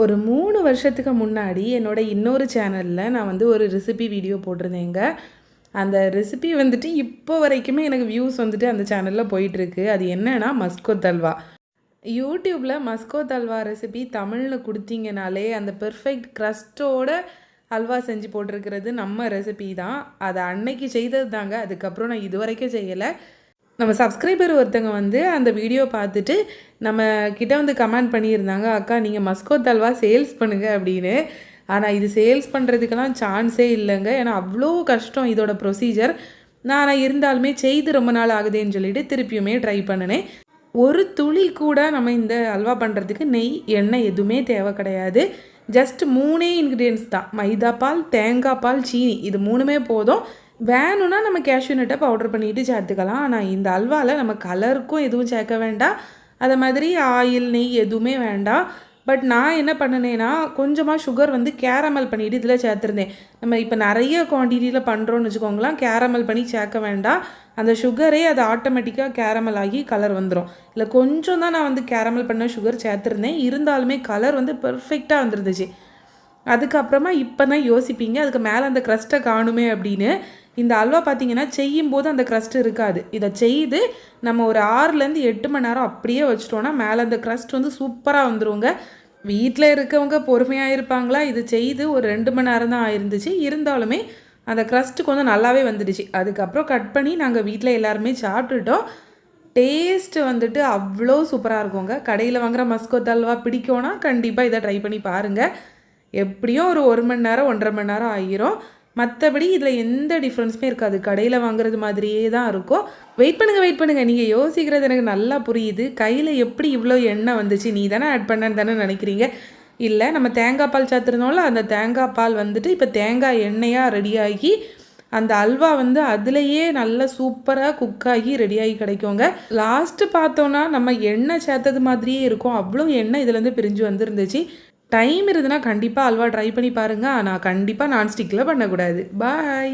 ஒரு 3 வருஷத்துக்கு முன்னாடி என்னோட இன்னொரு சேனலில் நான் வந்து ஒரு ரெசிபி வீடியோ போட்டிருந்தேங்க. அந்த ரெசிபி வந்துட்டு இப்போ வரைக்குமே எனக்கு வியூஸ் வந்துட்டு அந்த சேனலில் போயிட்டுருக்கு. அது என்னன்னா மஸ்கோத் அல்வா. யூடியூப்பில் மஸ்கோத் அல்வா ரெசிபி தமிழில் கொடுத்தீங்கனாலே அந்த பெர்ஃபெக்ட் க்ரஸ்ட்டோட அல்வா செஞ்சு போட்டிருக்கிறது நம்ம ரெசிபி தான். அதை அன்னைக்கு செய்தது தாங்க. அதுக்கப்புறம் நான் இது வரைக்கும் செய்யலை. நம்ம சப்ஸ்கிரைபர் ஒருத்தங்க வந்து அந்த வீடியோ பார்த்துட்டு நம்ம கிட்ட வந்து கமெண்ட் பண்ணியிருந்தாங்க, அக்கா நீங்கள் மஸ்கோத் அல்வா சேல்ஸ் பண்ணுங்கள் அப்படின்னு. ஆனால் இது சேல்ஸ் பண்ணுறதுக்கெல்லாம் சான்ஸே இல்லைங்க. ஏன்னா அவ்வளோ கஷ்டம் இதோட ப்ரொசீஜர். நான் இருந்தாலுமே செய்து ரொம்ப நாள் ஆகுதுன்னு சொல்லிட்டு திருப்பியுமே ட்ரை பண்ணினேன். ஒரு துளி கூட நம்ம இந்த அல்வா பண்ணுறதுக்கு நெய், எண்ணெய் எதுவுமே தேவை கிடையாது. ஜஸ்ட் 3 இன்க்ரீடியன்ஸ் தான். மைதா பால், தேங்காய் பால், சீனி, இது 3மே போதும். வேணும்னா நம்ம கேஷ்யூ நட்டை பவுடர் பண்ணிவிட்டு சேர்த்துக்கலாம். ஆனால் இந்த அல்வாவில் நம்ம கலருக்கும் எதுவும் சேர்க்க வேண்டாம். அதை மாதிரி ஆயில், நெய் எதுவுமே வேண்டாம். பட் நான் என்ன பண்ணினேன்னா கொஞ்சமாக சுகர் வந்து கேரமல் பண்ணிவிட்டு இதில் சேர்த்துருந்தேன். நம்ம இப்போ நிறைய குவான்டிட்டியில் பண்ணுறோன்னு வச்சுக்கோங்களேன், கேரமல் பண்ணி சேர்க்க வேண்டாம். அந்த சுகரே அது ஆட்டோமேட்டிக்காக கேரமல் ஆகி கலர் வந்துடும். இல்லை கொஞ்சம் தான் நான் வந்து கேரமல் பண்ண சுகர் சேர்த்துருந்தேன். இருந்தாலுமே கலர் வந்து பெர்ஃபெக்டாக வந்துருந்துச்சு. அதுக்கப்புறமா இப்போ தான் யோசிப்பீங்க அதுக்கு மேலே அந்த க்ரஸ்ட்டை காணுமே அப்படின்னு. இந்த அல்வா பார்த்திங்கன்னா செய்யும்போது அந்த க்ரஸ்ட் இருக்காது. இதை செய்து நம்ம ஒரு 6லேருந்து 8 மணி நேரம் அப்படியே வச்சிட்டோன்னா மேலே அந்த க்ரஸ்ட் வந்து சூப்பராக வந்துருங்க. வீட்டில் இருக்கவங்க பொறுமையாக இருப்பாங்களா? இது செய்து ஒரு 2 மணி நேரம் தான் ஆயிருந்துச்சு. இருந்தாலுமே அந்த க்ரஸ்ட்டு கொஞ்சம் நல்லாவே வந்துடுச்சு. அதுக்கப்புறம் கட் பண்ணி நாங்கள் வீட்டில் எல்லாருமே சாப்பிட்டுட்டோம். டேஸ்ட்டு வந்துட்டு அவ்வளோ சூப்பராக இருக்குங்க. கடையில் வாங்குகிற மஸ்கோத் அல்வா பிடிக்கும்னா கண்டிப்பாக இதை ட்ரை பண்ணி பாருங்கள். எப்படியும் ஒரு 1 மணி நேரம் 1.5 மணி நேரம் ஆகிரும். மற்றபடி இதில் எந்த டிஃப்ரென்ஸுமே இருக்காது. கடையில் வாங்குறது மாதிரியே தான் இருக்கும். வெயிட் பண்ணுங்கள். நீங்கள் யோசிக்கிறது எனக்கு நல்லா புரியுது. கையில் எப்படி இவ்வளோ எண்ணெய் வந்துச்சு, நீ தானே ஆட் பண்ணன்னு தானே நினைக்கிறீங்க. இல்லை, நம்ம தேங்காய் பால் சேர்த்துருந்தோம்ல, அந்த தேங்காய் பால் வந்துட்டு இப்போ தேங்காய் எண்ணெயாக ரெடியாகி அந்த அல்வா வந்து அதுலேயே நல்லா சூப்பராக குக்காகி ரெடியாகி கிடைக்குங்க. லாஸ்ட்டு பார்த்தோன்னா நம்ம எண்ணெய் சேர்த்தது மாதிரியே இருக்கும். அவ்வளோ எண்ணெய் இதுலேருந்து பிரிஞ்சு வந்துருந்துச்சு. டைம் இருந்ததுன்னா கண்டிப்பாக அல்வா ட்ரை பண்ணி பாருங்கள். ஆனால் கண்டிப்பாக நான்ஸ்டிக்கில் பண்ணக்கூடாது. பாய்.